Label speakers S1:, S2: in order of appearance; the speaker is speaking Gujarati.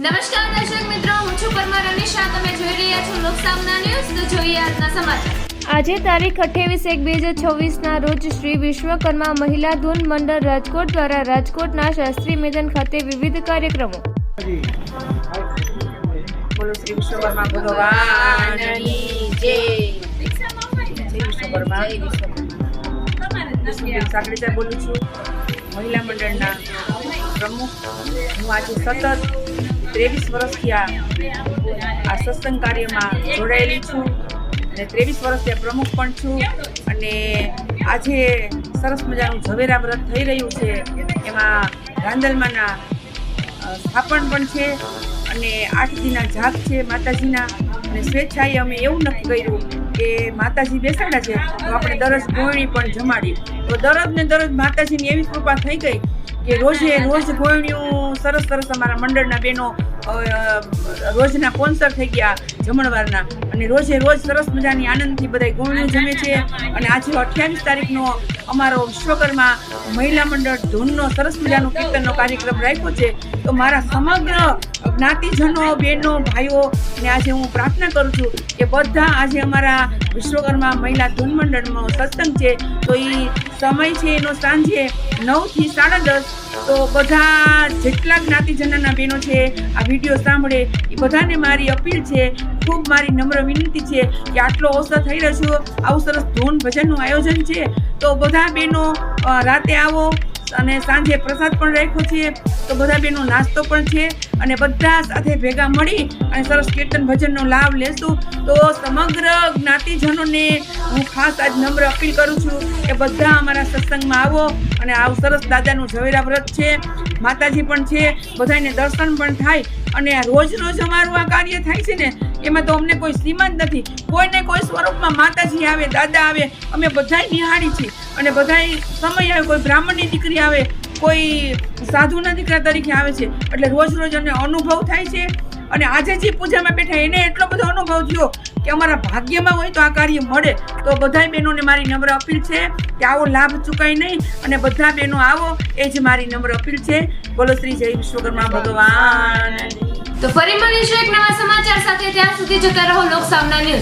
S1: નમસ્કાર દર્શક મિત્રો, હું છું પરમાર અનિશા. તમે જોઈ રહ્યા છો લોકસામના ન્યૂઝ. તો જોઈએ આજના સમાચાર. આજે તારીખ 28/1/2026 રોજ શ્રી વિશ્વકર્મા મહિલા ધૂન મંડળ રાજકોટ દ્વારા રાજકોટના શાસ્ત્રી મેદાન ખાતે વિવિધ કાર્યક્રમો.
S2: બોલો શ્રી વિશ્વકર્મા ભગવાનની જય. જય વિશ્વકર્મા. સાંકળીજા બોલું છું, મહિલા મંડળના પ્રમુખ. હું આજે સતત 23 વર્ષથી આ સત્સંગ કાર્યમાં જોડાયેલી છું અને 23 વર્ષથી પ્રમુખ પણ છું. અને આજે સરસ મજાનું ઝવેરા વ્રત થઈ રહ્યું છે. એમાં રાંદલમાના સ્થાપન પણ છે અને 8 દીના જાપ છે માતાજીના. અને સ્વેચ્છાએ અમે એવું નક્કી કર્યું કે માતાજી બેસાડ્યા છે તો આપણે દરરોજ ગોળણી પણ જમાડી. તો દરરોજ ને દરરોજ માતાજીની એવી કૃપા થઈ ગઈ કે રોજે રોજ ગોળણીઓ સરસ સરસ અમારા મંડળના બહેનો રોજના સ્પોન્સર થઈ ગયા જમણવારના. અને રોજે રોજ સરસ મજાની આનંદથી બધા ગોળણીઓ જમે છે. અને આજે 28 તારીખનો અમારો વિશ્વકર્મા મહિલા મંડળ ધૂનનો સરસ મજાનો કીર્તનનો કાર્યક્રમ રાખ્યો છે. તો મારા સમગ્ર જ્ઞાતિજનો, બહેનો, ભાઈઓને આજે હું પ્રાર્થના કરું છું કે બધા આજે અમારા વિશ્વકર્મા મહિલા ધૂન મંડળમાં સત્સંગ છે. તો એ સમય છે એનો સાંજે 9 થી 10:30. તો બધા જેટલા જ્ઞાતિજનના બહેનો છે આ વિડીયો સાંભળે એ બધાને મારી અપીલ છે, ખૂબ મારી નમ્ર વિનંતી છે કે આટલો અવસર થઈ રહ્યો છે, આવું સરસ ધૂન ભજનનું આયોજન છે. તો બધા બહેનો રાતે આવો અને સાંજે પ્રસાદ પણ રાખ્યો છે. તો બધા બહેનો નાસ્તો પણ છે અને બધા સાથે ભેગા મળી અને સરસ કીર્તન ભજનનો લાભ લેશું. તો સમગ્ર જ્ઞાતિજનોને હું ખાસ આજ નમ્ર અપીલ કરું છું કે બધા અમારા સત્સંગમાં આવો અને આવું સરસ દાદાનું ઝવેરા વ્રત છે, માતાજી પણ છે, બધાને દર્શન પણ થાય. અને રોજ રોજ અમારું આ કાર્ય થાય છે ને એમાં તો અમને કોઈ સીમા જ નથી. કોઈને કોઈ સ્વરૂપમાં માતાજી આવે, દાદા આવે, અમે બધાય નિહાળી છીએ. અને બધાય સમય આવે, કોઈ બ્રાહ્મણની દીકરી આવે, કોઈ સાધુના દીકરા તરીકે આવે છે. એટલે રોજ રોજ અમને અનુભવ થાય છે. અને આજે જે પૂજામાં બેઠા એને એટલો બધો અનુભવ થયો કે અમારા ભાગ્યમાં હોય તો આ કાર્ય મળે. તો બધાય બહેનોને મારી નમ્ર અપીલ છે કે આવો લાભ ચૂકાય નહીં અને બધા બહેનો આવો, એ જ મારી નમ્ર અપીલ છે. બોલો શ્રી જય વિશ્વકર્મા ભગવાન.
S1: તો ફરી મળીશું એક નવા સમાચાર સાથે. ત્યાં સુધી જોતા રહો લોકસામના ન્યૂઝ.